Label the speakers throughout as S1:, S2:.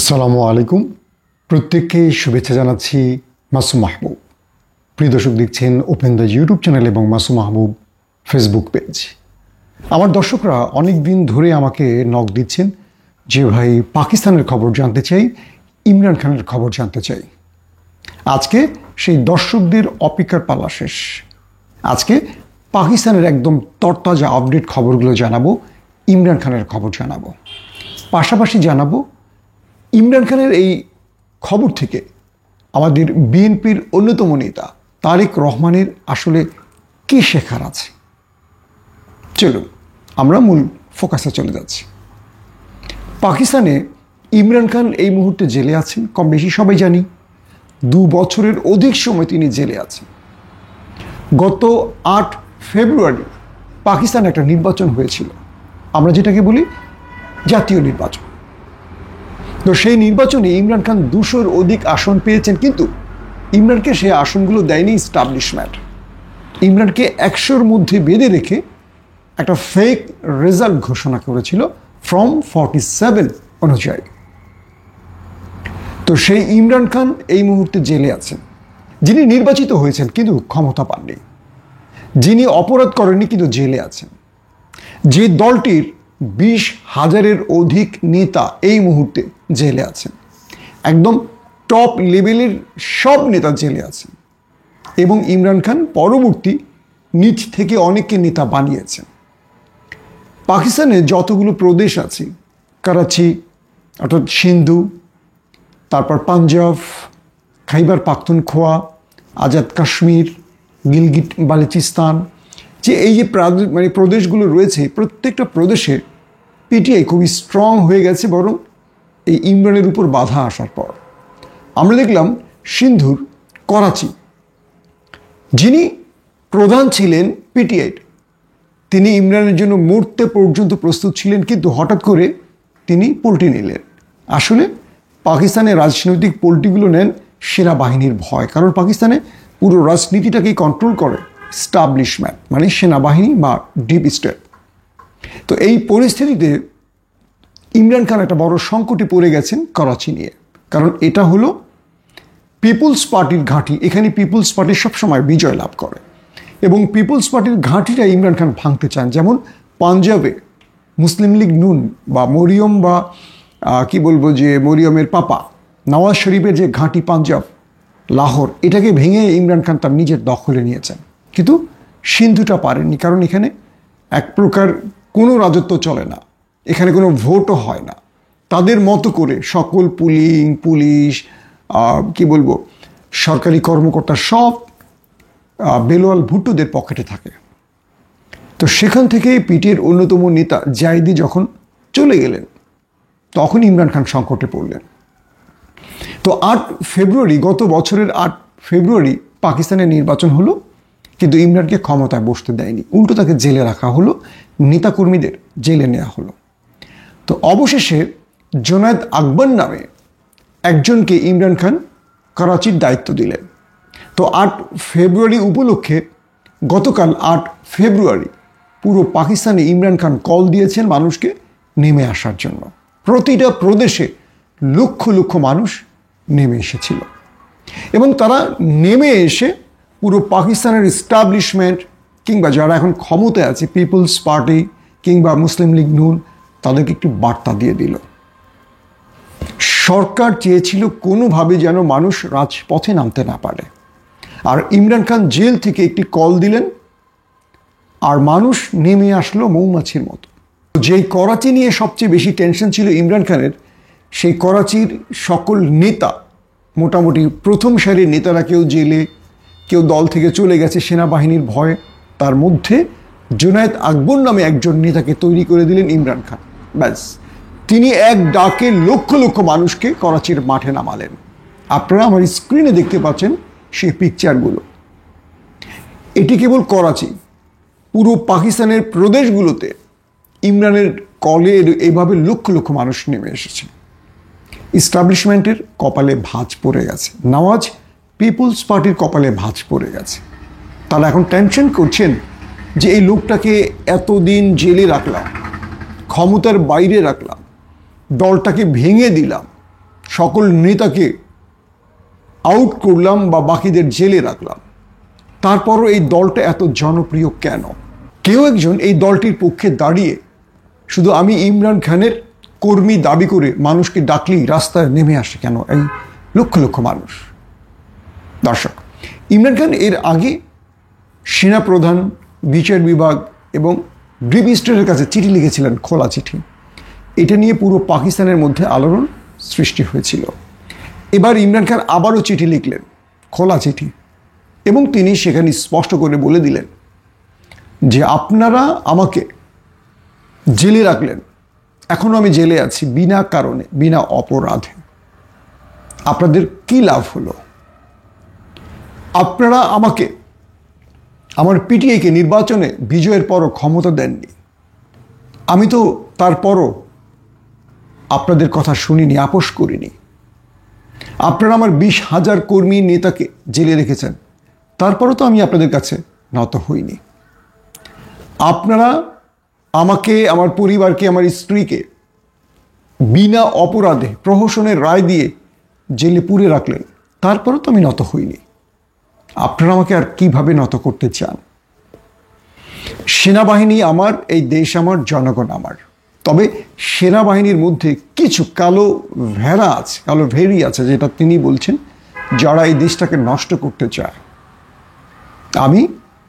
S1: আসসালামু আলাইকুম। প্রত্যেককে শুভেচ্ছা জানাচ্ছি মাসুম মাহবুব। প্রিয় দর্শক, দেখছেন ওপেন দ্য ইউটিউব চ্যানেল এবং মাসুম মাহবুব ফেসবুক পেজ। আমার দর্শকরা অনেক দিন ধরে আমাকে নক দিচ্ছেন যে ভাই, পাকিস্তানের খবর জানতে চাই, ইমরান খানের খবর জানতে চাই। আজকে সেই দর্শকদের অপেক্ষার পালা শেষ। আজকে পাকিস্তানের একদম তরতাজা আপডেট খবরগুলো জানাবো, ইমরান খানের খবর জানাবো, পাশাপাশি জানাবো ইমরান খানের এই খবর থেকে আমাদের বিএনপির অন্যতম নেতা তারেক রহমানের আসলে কী শেখার আছে। চলুন আমরা মূল ফোকাসে চলে যাচ্ছি। পাকিস্তানে ইমরান খান এই মুহূর্তে জেলে আছেন, কম বেশি সবাই জানি। 2 বছরের অধিক সময় তিনি জেলে আছেন। গত 8 ফেব্রুয়ারি পাকিস্তানে একটা নির্বাচন হয়েছিল, আমরা যেটাকে বলি জাতীয় নির্বাচন। তো সেই নির্বাচনে ইমরান খান 200-র অধিক আসন পেয়েছেন, কিন্তু ইমরানকে সেই আসনগুলো দেয়নি ইস্টাবলিশমেন্ট। ইমরানকে 100-র মধ্যে বেঁধে রেখে একটা ফেক রেজাল্ট ঘোষণা করেছিল ফর্ম 47 অনুযায়ী। তো সেই ইমরান খান এই মুহূর্তে জেলে আছেন, যিনি নির্বাচিত হয়েছেন কিন্তু ক্ষমতা পাননি, যিনি অপরাধ করেননি কিন্তু জেলে আছেন, যে দলটির 20,000-এর অধিক নেতা এই মুহূর্তে জেলে আছেন। একদম টপ লেভেলের সব নেতা জেলে আছেন এবং ইমরান খান পরবর্তী নিচ থেকে অনেককে নেতা বানিয়েছেন। পাকিস্তানে যতগুলো প্রদেশ আছে, করাচি অর্থাৎ সিন্ধু, তারপর পাঞ্জাব, খাইবার পাখতুনখোয়া, আজাদ কাশ্মীর, গিলগিট বালুচিস্তান, যে এই যে প্রদেশগুলো রয়েছে, প্রত্যেকটা প্রদেশে পিটিআই খুবই স্ট্রং হয়ে গেছে, বরং এই ইমরানের উপর বাধা আসার পর। আমরা দেখলাম সিন্ধুর করাচি, যিনি প্রধান ছিলেন পিটিআইয়ের, তিনি ইমরানের জন্য মরতে পর্যন্ত প্রস্তুত ছিলেন, কিন্তু হঠাৎ করে তিনি পল্টি নিলেন। আসলে পাকিস্তানের রাজনৈতিক পল্টিগুলো নেন সেনাবাহিনীর ভয়, কারণ পাকিস্তানে পুরো রাজনীতিটাকেই কন্ট্রোল করে স্টাবলিশমেন্ট, মানে সেনাবাহিনী বা ডিপ স্টেট। তো এই পরিস্থিতিতে ইমরান খান একটা বড় সংকটে পড়ে গেছেন করাচি নিয়ে, কারণ এটা হলো পিপুলস পার্টির ঘাঁটি। এখানে পিপুলস পার্টি সবসময় বিজয় লাভ করে এবং পিপুলস পার্টির ঘাঁটিটা ইমরান খান ভাঙতে চান। যেমন পাঞ্জাবে মুসলিম লীগ নুন বা মরিয়ম বা কি বলবো যে মরিয়মের পাপা নওয়াজ শরীফের যে ঘাঁটি পাঞ্জাব লাহোর, এটাকে ভেঙে ইমরান খান তার নিজের দখলে নিয়েছেন, কিন্তু সিন্ধুটা পারেননি, কারণ এখানে এক প্রকার কোনো রাজত্ব চলে না, এখানে কোনো ভোটও হয় না। তাদের মতো করে সকল পুলিশ কি বলবো সরকারি কর্মকর্তা সব বেলোয়াল ভুট্টোদের পকেটে থাকে। তো সেখান থেকে পিটিআইয়ের অন্যতম নেতা জাইদি যখন চলে গেলেন, তখন ইমরান খান সংকটে পড়লেন। তো 8 ফেব্রুয়ারি, গত বছরের 8 ফেব্রুয়ারি পাকিস্তানের নির্বাচন হলো, কিন্তু ইমরানকে ক্ষমতায় বসতে দেয়নি, উল্টো তাকে জেলে রাখা হলো, নেতাকর্মীদের জেলে নেওয়া হলো। তো অবশেষে জোনায়েদ আকবর নামে একজনকে ইমরান খান করাচির দায়িত্ব দিলেন। তো 8 ফেব্রুয়ারি উপলক্ষে গতকাল 8 ফেব্রুয়ারি পুরো পাকিস্তানে ইমরান খান কল দিয়েছেন মানুষকে নেমে আসার জন্য। প্রতিটা প্রদেশে লক্ষ লক্ষ মানুষ নেমে এসেছিল এবং তারা নেমে এসে পুরো পাকিস্তানের এস্টাবলিশমেন্ট কিংবা যারা এখন ক্ষমতায় আছে পিপুলস পার্টি কিংবা মুসলিম লীগ নুন, তাদেরকে একটি বার্তা দিয়ে দিল। সরকার চেয়েছিল কোনোভাবে যেন মানুষ রাজপথে নামতে না পারে, আর ইমরান খান জেল থেকে একটি কল দিলেন আর মানুষ নেমে আসলো মৌমাছির মতো। যেই করাচি নিয়ে সবচেয়ে বেশি টেনশন ছিল ইমরান খানের, সেই করাচির সকল নেতা, মোটামুটি প্রথম সারির নেতারা কেউ জেলে, কেউ দল থেকে চলে গেছে সেনাবাহিনীর ভয়ে। তার মধ্যে জোনায়েদ আকবর নামে একজন নেতাকে তৈরি করে দিলেন ইমরান খান। ব্যাস, তিনি এক ডাকে লক্ষ লক্ষ মানুষকে করাচির মাঠে নামালেন। আপনারা আমার স্ক্রিনে দেখতে পাচ্ছেন সেই পিকচারগুলো। এটি কেবল করাচি, পুরো পাকিস্তানের প্রদেশগুলোতে ইমরানের কলে এইভাবে লক্ষ লক্ষ মানুষ নেমে এসেছে। ইস্টাবলিশমেন্টের কপালে ভাঁজ পড়ে গেছে, নওয়াজ পিপুলস পার্টির কপালে ভাঁজ পড়ে গেছে। তারা এখন টেনশন করছেন যে এই লোকটাকে এতদিন জেলে রাখলাম, ক্ষমতার বাইরে রাখলাম, দলটাকে ভেঙে দিলাম, সকল নেতাকে আউট করলাম বা বাকিদের জেলে রাখলাম, তারপরও এই দলটা এত জনপ্রিয় কেন? কেউ একজন এই দলটির পক্ষে দাঁড়িয়ে শুধু আমি ইমরান খানের কর্মী দাবি করে মানুষকে ডাকলেই রাস্তায় নেমে আসে কেন এই লক্ষ লক্ষ মানুষ? দর্শক, ইমরান খান এর আগে সেনাপ্রধান, বিচার বিভাগ এবং ডিপ স্টেটের কাছে চিঠি লিখেছিলেন, খোলা চিঠি। এটা নিয়ে পুরো পাকিস্তানের মধ্যে আলোড়ন সৃষ্টি হয়েছিল। এবার ইমরান খান আবারও চিঠি লিখলেন, খোলা চিঠি, এবং তিনি সেখানে স্পষ্ট করে বলে দিলেন যে আপনারা আমাকে জেলে রাখলেন, এখনো আমি জেলে আছি বিনা কারণে, বিনা অপরাধে। আপনাদের কি লাভ হলো? আপনারা আমাকে, আমার পিটিআইকে নির্বাচনে বিজয়ের পরও ক্ষমতা দেননি। আমি তো তারপরও আপনাদের কথা শুনিনি, আপোষ করিনি। আপনারা আমার 20,000 কর্মী নেতাকে জেলে রেখেছেন, তারপরও তো আমি আপনাদের কাছে নত হইনি। আপনারা আমাকে, আমার পরিবারকে, আমার স্ত্রীকে বিনা অপরাধে প্রহসনের রায় দিয়ে জেলে পুরে রাখলেন, তারপরও তো আমি নত হইনি। আপনারা আমাকে আর কিভাবে নত করতে চান? সেনাবাহিনী আমার, এই দেশ আমার, জনগণ আমার। তবে সেনাবাহিনীর মধ্যে কিছু কালো ভেড়া আছে, কালো ভেড়ি আছে, যেটা তিনি বলছেন যারা এই দেশটাকে নষ্ট করতে চায়। আমি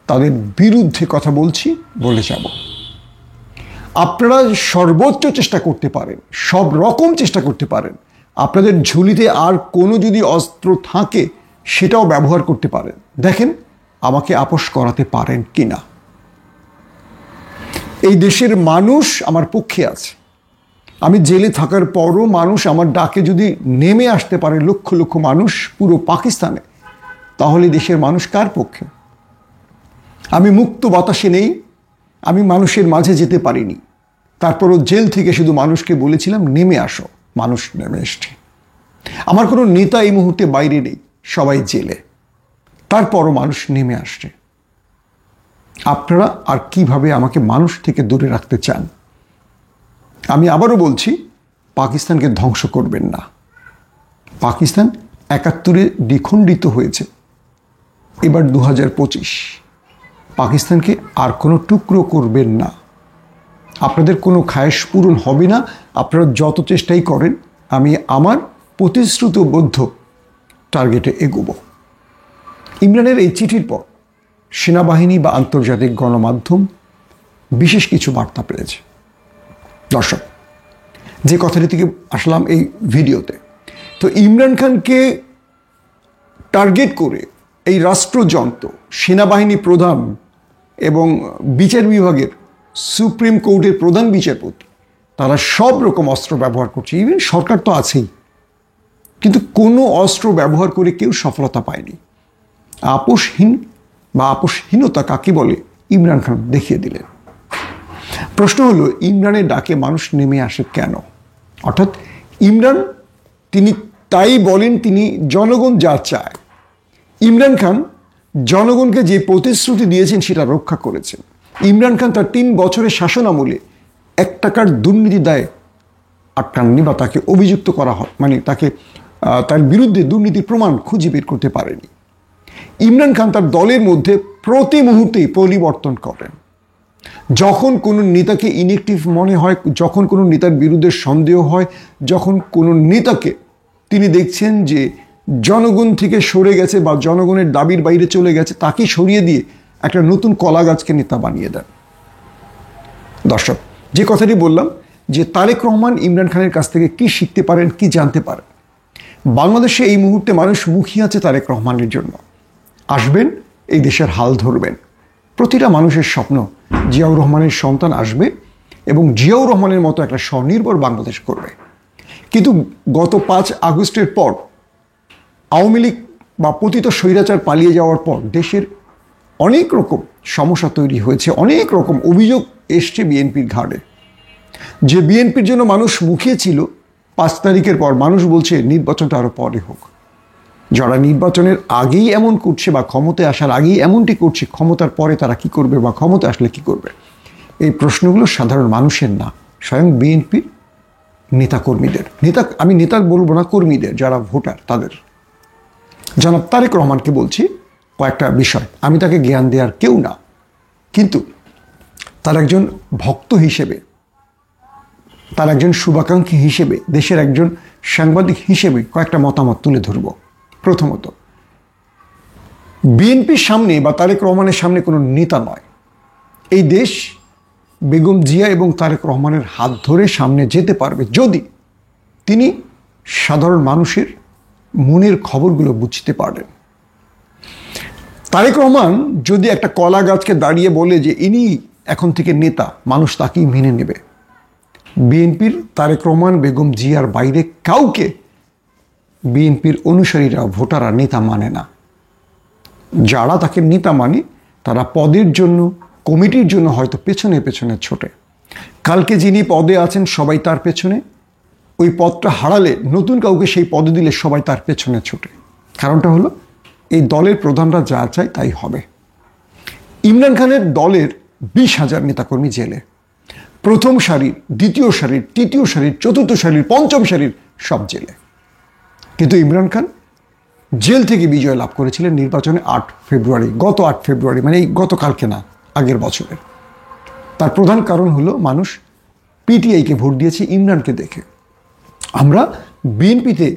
S1: তাদের বিরুদ্ধে কথা বলছি, বলে যাব। আপনারা সর্বোচ্চ চেষ্টা করতে পারেন, সব রকম চেষ্টা করতে পারেন। আপনাদের ঝুলিতে আর কোনো যদি অস্ত্র থাকে সেটাও ব্যবহার করতে পারেন। দেখেন আমাকে আপোষ করাতে পারেন কিনা। এই দেশের মানুষ আমার পক্ষে আছে। আমি জেলে থাকার পরও মানুষ আমার ডাকে যদি নেমে আসতে পারে, লক্ষ লক্ষ মানুষ পুরো পাকিস্তানে, তাহলে দেশের মানুষ কার পক্ষে? আমি মুক্ত বাতাসে নেই, আমি মানুষের মাঝে যেতে পারিনি, তারপরও জেল থেকে শুধু মানুষকে বলেছিলাম নেমে আসো, মানুষ নেমে এসছে। আমার কোনো নেতা এই মুহূর্তে বাইরে নেই, সবাই জেলে, তারপরও মানুষ নেমে আসছে। আপনারা আর কিভাবে আমাকে মানুষ থেকে দূরে রাখতে চান? আমি আবারও বলছি, পাকিস্তানকে ধ্বংস করবেন না। পাকিস্তান 71-এ দ্বিখণ্ডিত হয়েছে, এবার 2025। পাকিস্তানকে আর কোনো টুকরো করবেন না। আপনাদের কোনো খায়েশ পূরণ হবে না, আপনারা যত চেষ্টাই করেন। আমি আমার প্রতিশ্রুতিবদ্ধ টার্গেটে এগোবো। ইমরানের এই চিঠির পর সেনাবাহিনী বা আন্তর্জাতিক গণমাধ্যম বিশেষ কিছু বার্তা পেয়েছে। দর্শক, যে কথাটি থেকে আসলাম এই ভিডিওতে, তো ইমরান খানকে টার্গেট করে এই রাষ্ট্রযন্ত্র, সেনাবাহিনী প্রধান এবং বিচার বিভাগের, সুপ্রিম কোর্টের প্রধান বিচারপতি, তারা সব রকম অস্ত্র ব্যবহার করছে। ইভেন সরকার তো আছেই, কিন্তু কোনো অস্ত্র ব্যবহার করে কেউ সফলতা পায়নি। আপোষহীন বা আপোষহীনতা কাকে বলে ইমরান খান দেখিয়ে দিলেন। প্রশ্ন হলো, ইমরানের ডাকে মানুষ নেমে আসে কেন? অর্থাৎ ইমরান তিনি তাই বলেন, তিনি জনগণ যা চায়। ইমরান খান জনগণকে যে প্রতিশ্রুতি দিয়েছেন সেটা রক্ষা করেছেন। ইমরান খান তার 3 বছরের শাসন আমলে 1 টাকার দুর্নীতি দায়ে আটকাননি বা তাকে অভিযুক্ত করা হয়, মানে তার বিরুদ্ধে দুর্নীতির প্রমাণ খুঁজে বের করতে পারেনি। ইমরান খান তার দলের মধ্যে প্রতি মুহূর্তেই পরিবর্তন করেন। যখন কোনো নেতাকে ইনএক্টিভ মনে হয়, যখন কোনো নেতার বিরুদ্ধে সন্দেহ হয়, যখন কোনো নেতাকে তিনি দেখছেন যে জনগণ থেকে সরে গেছে বা জনগণের দাবির বাইরে চলে গেছে, তাকে সরিয়ে দিয়ে একটা নতুন কলা গাছকে নেতা বানিয়ে দেন। দর্শক, যে কথাটি বললাম যে তারেক রহমান ইমরান খানের কাছ থেকে কি শিখতে পারেন, কি জানতে পারেন। বাংলাদেশে এই মুহূর্তে মানুষ মুখিয়ে আছে তারেক রহমানের জন্য। আসবেন, এই দেশের হাল ধরবেন। প্রতিটা মানুষের স্বপ্ন জিয়াউর রহমানের সন্তান আসবে এবং জিয়াউর রহমানের মতো একটা স্বনির্ভর বাংলাদেশ করবে। কিন্তু গত 5 আগস্টের পর আওয়ামী লীগ বা পতিত স্বৈরাচার পালিয়ে যাওয়ার পর দেশের অনেক রকম সমস্যা তৈরি হয়েছে, অনেক রকম অভিযোগ এসছে বিএনপির ঘাড়ে। যে বিএনপির জন্য মানুষ মুখিয়ে ছিল, 5 তারিখের পর মানুষ বলছে নির্বাচনটা আরও পরে হোক। যারা নির্বাচনের আগেই এমন করছে বা ক্ষমতায় আসার আগেই এমনটি করছে, ক্ষমতার পরে তারা কি করবে বা ক্ষমতা আসলে কি করবে? এই প্রশ্নগুলো সাধারণ মানুষের না, স্বয়ং বিএনপির নেতাকর্মীদের, আমি নেতা বলবো না, কর্মীদের যারা ভোটার তাদের। জনাব তারেক রহমানকে বলছি কয়েকটা বিষয়। আমি তাকে জ্ঞান দেওয়ার কেউ না, কিন্তু তার একজন ভক্ত হিসেবে, তার একজন শুভাকাঙ্ক্ষী হিসেবে, দেশের একজন সাংবাদিক হিসেবে কয়েকটা মতামত তুলে ধরব। প্রথমত, বিএনপির সামনে বা তারেক রহমানের সামনে কোনো নেতা নয়। এই দেশ বেগম জিয়া এবং তারেক রহমানের হাত ধরে সামনে যেতে পারবে যদি তিনি সাধারণ মানুষের মনের খবরগুলো বুঝতে পারেন। তারেক রহমান যদি একটা কলা গাছকে দাঁড়িয়ে বলে যে ইনি এখন থেকে নেতা, মানুষ তাকেই মেনে নেবে। বিএনপির তারেক রহমান, বেগম জিয়ার বাইরে কাউকে বিএনপির অনুসারীরা, ভোটাররা নেতা মানে না। যারা তাকে নেতা মানে তারা পদের জন্য, কমিটির জন্য হয়তো পেছনে পেছনে ছোটে। কালকে যিনি পদে আছেন সবাই তার পেছনে, ওই পদটা হারালে নতুন কাউকে সেই পদে দিলে সবাই তার পেছনে ছোটে। কারণটা হলো এই দলের প্রধানরা যা চায় তাই হবে। ইমরান খানের দলের 20,000 নেতাকর্মী জেলে, প্রথম সারির, দ্বিতীয় সারির, তৃতীয় সারির, চতুর্থ সারির, পঞ্চম সারির সব জেলে। কিন্তু ইমরান খান জেল থেকে বিজয় লাভ করেছিলেন নির্বাচনে 8 ফেব্রুয়ারি, গত 8 ফেব্রুয়ারি, মানে এই গতকালকে না, আগের বছরের। তার প্রধান কারণ হলো মানুষ পিটিআইকে ভোট দিয়েছে ইমরানকে দেখে। আমরা বিএনপিতে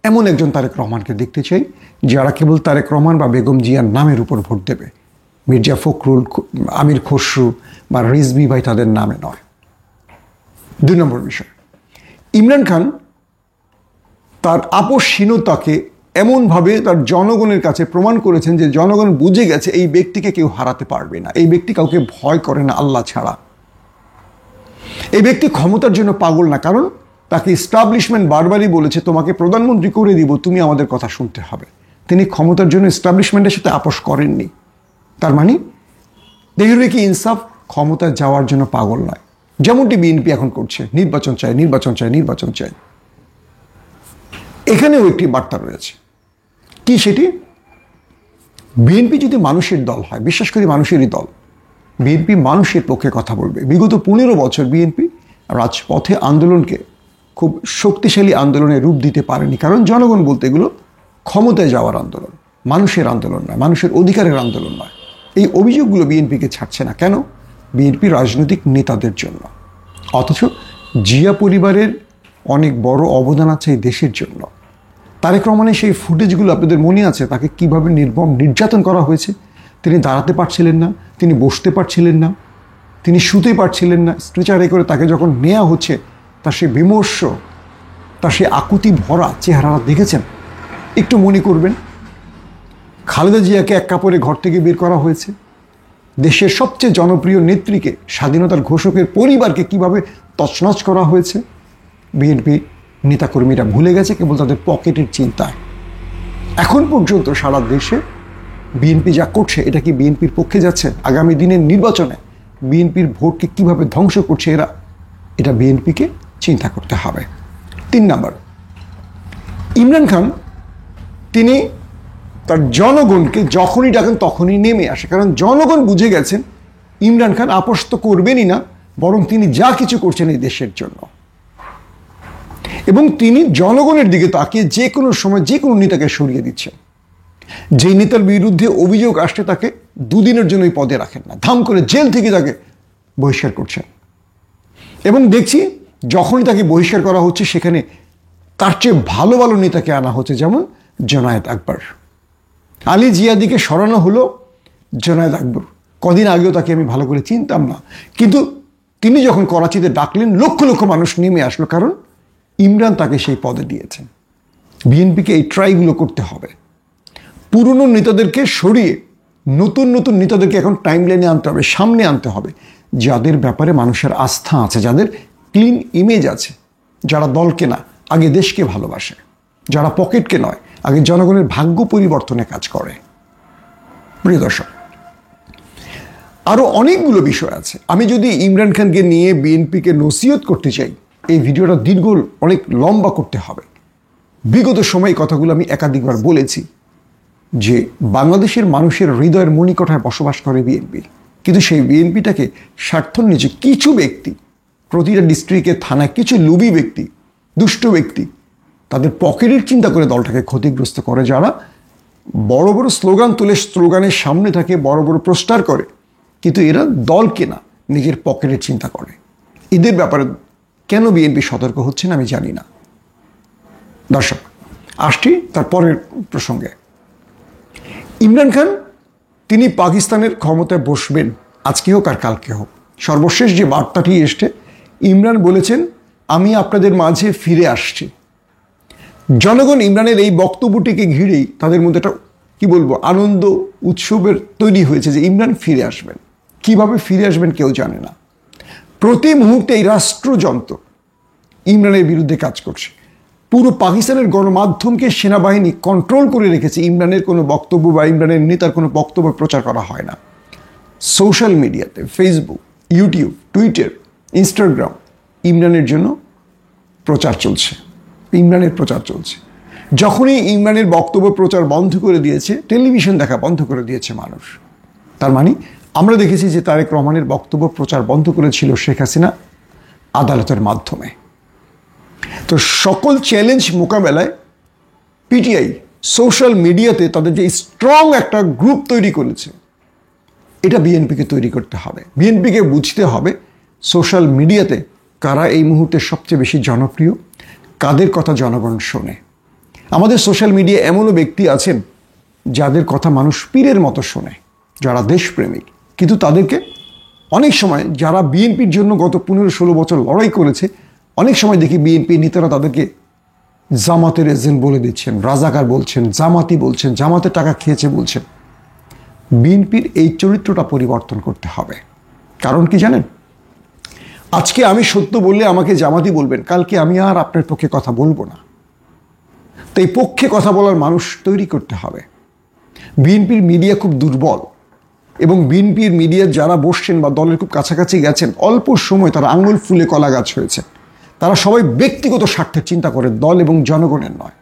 S1: এমন একজন তারেক রহমানকে দেখতে চাই যারা কেবল তারেক রহমান বা বেগম জিয়ার নামের উপর ভোট দেবে, মির্জা ফখরুল, আমির খসরু বা রিজভী ভাই তাদের নামে নয়। 2 নম্বর বিষয়, ইমরান খান তার আপোষহীনতাকে এমনভাবে তার জনগণের কাছে প্রমাণ করেছেন যে জনগণ বুঝে গেছে এই ব্যক্তিকে কেউ হারাতে পারবে না। এই ব্যক্তি কাউকে ভয় করে না আল্লাহ ছাড়া। এই ব্যক্তি ক্ষমতার জন্য পাগল না, কারণ তাকে এস্টাবলিশমেন্ট বারবারই বলেছে তোমাকে প্রধানমন্ত্রী করে দিব, তুমি আমাদের কথা শুনতে হবে। তিনি ক্ষমতার জন্য এস্টাবলিশমেন্টের সাথে আপোষ করেননি। তার মানে তেহরিকে ইনসাফ ক্ষমতায় যাওয়ার জন্য পাগল নয়, যেমনটি বিএনপি এখন করছে, নির্বাচন চাই, নির্বাচন চাই, নির্বাচন চাই। এখানেও একটি বার্তা রয়েছে, কি সেটি? বিএনপি যদি মানুষের দল হয়, বিশ্বাস করি মানুষেরই দল, বিএনপি মানুষের পক্ষে কথা বলবে। বিগত 15 বছর বিএনপি রাজপথে আন্দোলনকে খুব শক্তিশালী আন্দোলনে রূপ দিতে পারেনি, কারণ জনগণ বলতে এগুলো ক্ষমতায় যাওয়ার আন্দোলন, মানুষের আন্দোলন নয়, মানুষের অধিকারের আন্দোলন নয়। এই অভিযোগগুলো বিএনপিকে ছাড়ছে না কেন? বিএনপি রাজনৈতিক নেতাদের জন্য। অথচ জিয়া পরিবারের অনেক বড় অবদান আছে এই দেশের জন্য। তারেক রহমানের সেই ফুটেজগুলো আপনাদের মনে আছে, তাকে কিভাবে নির্মম নির্যাতন করা হয়েছে। তিনি দাঁড়াতে পারছিলেন না, তিনি বসতে পারছিলেন না, তিনি শুতে পারছিলেন না। স্ট্রেচারে করে তাকে যখন নেওয়া হচ্ছে, তার সেই বিমর্ষ, তার সেই আকুতি ভরা চেহারা দেখেছেন? একটু মনে করবেন, খালেদা জিয়াকে এক কাপড়ে ঘর থেকে বের করা হয়েছে। দেশের সবচেয়ে জনপ্রিয় নেত্রীকে, স্বাধীনতার ঘোষকের পরিবারকে কিভাবে তছনছ করা হয়েছে। বিএনপি নেতাকর্মীরা ভুলে গেছে কেবল তাদের পকেটের চিন্তায়। এখন পর্যন্ত সারা দেশে বিএনপি যা করছে, এটা কি বিএনপির পক্ষে যাচ্ছে? আগামী দিনের নির্বাচনে বিএনপির ভোটকে কিভাবে ধ্বংস করছে এরা, এটা বিএনপিকে চিন্তা করতে হবে। 3 নম্বর, ইমরান খান তিনি তার জনগণকে যখনই ডাকেন তখনই নেমে আসে, কারণ জনগণ বুঝে গেছেন ইমরান খান আপোষ তো করবেনই না, বরং তিনি যা কিছু করছেন এই দেশের জন্য। এবং তিনি জনগণের দিকে তাকিয়ে যে কোনো সময় যে কোনো নেতাকে সরিয়ে দিচ্ছেন। যেই নেতার বিরুদ্ধে অভিযোগ আসছে তাকে 2 দিনের জন্য এই পদে রাখেন না, ধাম করে জেল থেকে তাকে বহিষ্কার করছেন। এবং দেখছি যখনই তাকে বহিষ্কার করা হচ্ছে সেখানে তার চেয়ে ভালো ভালো নেতাকে আনা হচ্ছে, যেমন জোনায়েদ আকবর। আলী জিয়াদিকে সরানো হলো, জোনায়েদ আকবর, কদিন আগেও তাকে আমি ভালো করে চিনতাম না, কিন্তু তিনি যখন করাচিতে ডাকলেন লক্ষ লক্ষ মানুষ নেমে আসলো, কারণ ইমরান তাকে সেই পদে দিয়েছেন। বিএনপিকে এই ট্রাইগুলো করতে হবে, পুরনো নেতাদেরকে সরিয়ে নতুন নতুন নেতাদেরকে এখন টাইম লাইনে আনতে হবে, সামনে আনতে হবে, যাদের ব্যাপারে মানুষের আস্থা আছে, যাদের ক্লিন ইমেজ আছে, যারা দলকে না আগে দেশকে ভালোবাসে, যারা পকেটকে নয় আগে জনগণের ভাগ্য পরিবর্তনে কাজ করে। প্রিয় দর্শক, আরও অনেকগুলো বিষয় আছে। আমি যদি ইমরান খানকে নিয়ে বিএনপিকে নসিহত করতে চাই, এই ভিডিওটা দীর্ঘ, অনেক লম্বা করতে হবে। বিগত সময় কথাগুলো আমি একাধিকবার বলেছি যে বাংলাদেশের মানুষের হৃদয়ের মণিকোঠায় বসবাস করে বিএনপি, কিন্তু সেই বিএনপিটাকে স্বার্থ নিচে কিছু ব্যক্তি, প্রতিটা ডিস্ট্রিক্টে থানায় কিছু লুবি ব্যক্তি দুষ্ট ব্যক্তি তাদের পকেটের চিন্তা করে দলটাকে ক্ষতিগ্রস্ত করে, যারা বড় বড় স্লোগান তুলে স্লোগানের সামনে থাকে, বড় বড় পোস্টার করে, কিন্তু এরা দলকে না, নিজের পকেটের চিন্তা করে। এদের ব্যাপারে কেন বিএনপি সতর্ক হচ্ছে না আমি জানি না। দর্শক, আসছি তার পরের প্রসঙ্গে। ইমরান খান তিনি পাকিস্তানের ক্ষমতায় বসবেন, আজকে হোক আর কালকে হোক। সর্বশেষ যে বার্তাটি এসছে, ইমরান বলেছেন আমি আপনাদের মাঝে ফিরে আসছি। জনগণ ইমরানের এই বক্তব্যটিকে ঘিরেই তাদের মধ্যে একটা কি বলবো আনন্দ উৎসবের তৈরি হয়েছে যে ইমরান ফিরে আসবেন। কিভাবে ফিরে আসবেন কেউ জানে না। প্রতি মুহূর্তে এই রাষ্ট্রযন্ত্র ইমরানের বিরুদ্ধে কাজ করছে। পুরো পাকিস্তানের গণমাধ্যমকে সেনাবাহিনী কন্ট্রোল করে রেখেছে। ইমরানের কোনো বক্তব্য বা ইমরানের নেতার কোনো বক্তব্য প্রচার করা হয় না। সোশ্যাল মিডিয়াতে ফেসবুক, ইউটিউব, টুইটার, ইনস্টাগ্রাম ইমরানের জন্য প্রচার চলছে, ইমরানের প্রচার চলছে। যখনই ইমরানের বক্তব্য প্রচার বন্ধ করে দিয়েছে, টেলিভিশন দেখা বন্ধ করে দিয়েছে মানুষ। তার মানে আমরা দেখেছি যে তারেক রহমানের বক্তব্য প্রচার বন্ধ করেছিল শেখ হাসিনা আদালতের মাধ্যমে। তো সকল চ্যালেঞ্জ মোকাবেলায় পিটিআই সোশ্যাল মিডিয়াতে তাদের যে স্ট্রং একটা গ্রুপ তৈরি করেছে, এটা বিএনপিকে তৈরি করতে হবে। বিএনপিকে বুঝতে হবে সোশ্যাল মিডিয়াতে কারা এই মুহূর্তে সবচেয়ে বেশি জনপ্রিয়, কাদের কথা জনগণ শোনে। আমাদের সোশ্যাল মিডিয়া এমনও ব্যক্তি আছেন যাদের কথা মানুষ পীরের মতো শোনে, যারা দেশপ্রেমিক, কিন্তু তাদেরকে অনেক সময় যারা বিএনপির জন্য গত 15-16 বছর লড়াই করেছে, অনেক সময় দেখি বিএনপি নেতারা তাদেরকে জামাতের এজেন্ট বলে দিচ্ছেন, রাজাকার বলছেন, জামাতি বলছেন, জামাতের টাকা খেয়েছে বলছেন। বিএনপির এই চরিত্রটা পরিবর্তন করতে হবে। কারণ কি জানেন, আজকে আমি সত্য বললে আমাকে জামাতি বলবেন, কালকে আমি আর আপনার পক্ষে কথা বলবো না। তো এই পক্ষে কথা বলার মানুষ তৈরি করতে হবে। বিএনপির মিডিয়া খুব দুর্বল, এবং বিএনপির মিডিয়া যারা বসছেন বা দলের খুব কাছাকাছি গেছেন, অল্প সময় তারা আঙুল ফুলে কলা গাছ হয়েছে। তারা সবাই ব্যক্তিগত স্বার্থের চিন্তা করে, দল এবং জনগণের নয়।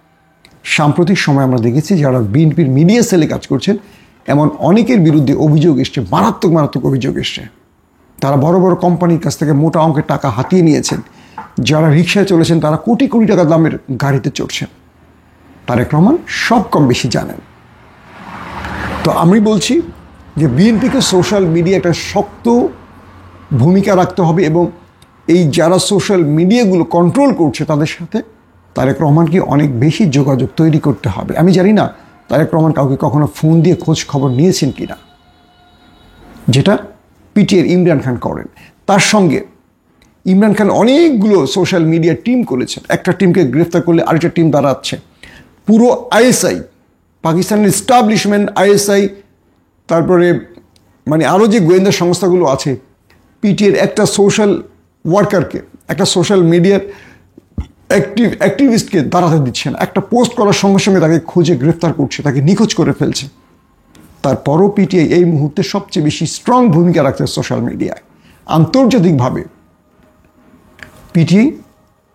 S1: সাম্প্রতিক সময় আমরা দেখেছি যারা বিএনপির মিডিয়া সেলে কাজ করছেন, এমন অনেকের বিরুদ্ধে অভিযোগ এসছে, মারাত্মক মারাত্মক অভিযোগ এসছে। তারা বড় বড় কোম্পানির কাছ থেকে মোটা অঙ্কের টাকা হাতিয়ে নিয়েছেন। যারা রিক্সায় চলেছেন তারা কোটি কোটি টাকা দামের গাড়িতে চড়ছেন। তারেক রহমান সব কম বেশি জানেন। তো আমি বলছি যে বিএনপিকে সোশ্যাল মিডিয়া একটা শক্ত ভূমিকা রাখতে হবে, এবং এই যারা সোশ্যাল মিডিয়াগুলো কন্ট্রোল করছে তাদের সাথে তারেক রহমানকে অনেক বেশি যোগাযোগ তৈরি করতে হবে। আমি জানি না তারেক রহমান কাউকে কখনো ফোন দিয়ে খোঁজ খবর নিয়েছেন কিনা, যেটা পিটিআইয়ের ইমরান খান করেন। তার সঙ্গে ইমরান খান অনেকগুলো সোশ্যাল মিডিয়া টিম করেছেন। একটা টিমকে গ্রেফতার করলে আরেকটা টিম দাঁড়াচ্ছে। পুরো আইএসআই, পাকিস্তানের এস্টাবলিশমেন্ট আইএসআই, তারপরে মানে আরও যে গোয়েন্দা সংস্থাগুলো আছে, পিটিআইয়ের একটা সোশ্যাল ওয়ার্কারকে, একটা সোশ্যাল মিডিয়ার অ্যাক্টিভিস্টকে দাঁড়াতে দিচ্ছে না। একটা পোস্ট করার সঙ্গে সঙ্গে তাকে খুঁজে গ্রেফতার করছে, তাকে নিখোঁজ করে ফেলছে। তারপরও পিটিআই এই মুহূর্তে সবচেয়ে বেশি স্ট্রং ভূমিকা রাখছে সোশ্যাল মিডিয়ায়। আন্তর্জাতিকভাবে পিটিআই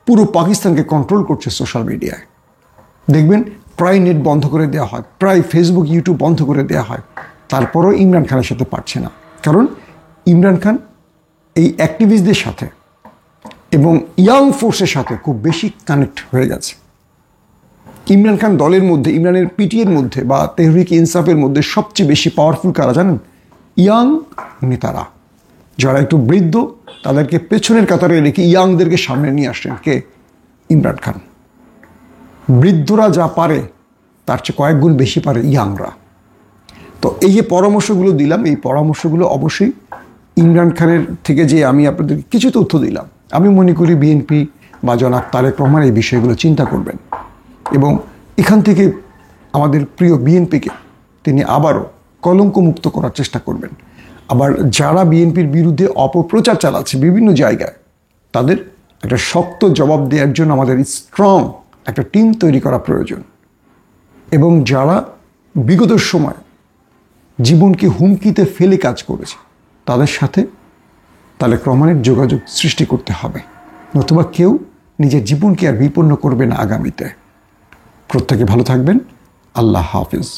S1: পুরো পাকিস্তানকে কন্ট্রোল করছে সোশ্যাল মিডিয়ায়। দেখবেন প্রায় নেট বন্ধ করে দেওয়া হয়, প্রায় ফেসবুক, ইউটিউব বন্ধ করে দেওয়া হয়। তারপরও ইমরান খানের সাথে পারছে না, কারণ ইমরান খান এই অ্যাক্টিভিস্টদের সাথে এবং ইয়াং ফোর্সের সাথে খুব বেশি কানেক্ট হয়ে গেছে। ইমরান খান দলের মধ্যে, ইমরানের পিটিআইয়ের মধ্যে বা তেহরিক ইনসাফের মধ্যে সবচেয়ে বেশি পাওয়ারফুল কারা জানেন? ইয়াং নেতারা, যারা একটু বৃদ্ধ তাদেরকে পেছনের কাতারে রেখে ইয়াংদেরকে সামনে নিয়ে আসছেন কে? ইমরান খান। বৃদ্ধরা যা পারে তার চেয়ে কয়েক গুণ বেশি পারে ইয়াংরা। তো এই যে পরামর্শগুলো দিলাম, এই পরামর্শগুলো অবশ্যই ইমরান খানের থেকে যে আমি আপনাদেরকে কিছু তথ্য দিলাম, আমি মনে করি বিএনপি বা জনাব তারেক রহমান এই বিষয়গুলো চিন্তা করবেন, এবং এখান থেকে আমাদের প্রিয় বিএনপিকে তিনি আবারও কলঙ্কমুক্ত করার চেষ্টা করবেন। আবার যারা বিএনপির বিরুদ্ধে অপপ্রচার চালাচ্ছে বিভিন্ন জায়গায়, তাদের একটা শক্ত জবাব দেওয়ার জন্য আমাদের স্ট্রং একটা টিম তৈরি করা প্রয়োজন। এবং যারা বিগত সময় জীবনকে হুমকিতে ফেলে কাজ করেছে, তাদের সাথে তারেক রহমানের যোগাযোগ সৃষ্টি করতে হবে, নতুবা কেউ নিজের জীবনকে আর বিপন্ন করবে না আগামীতে। প্রত্যেকে ভালো থাকবেন। আল্লাহ হাফিজ।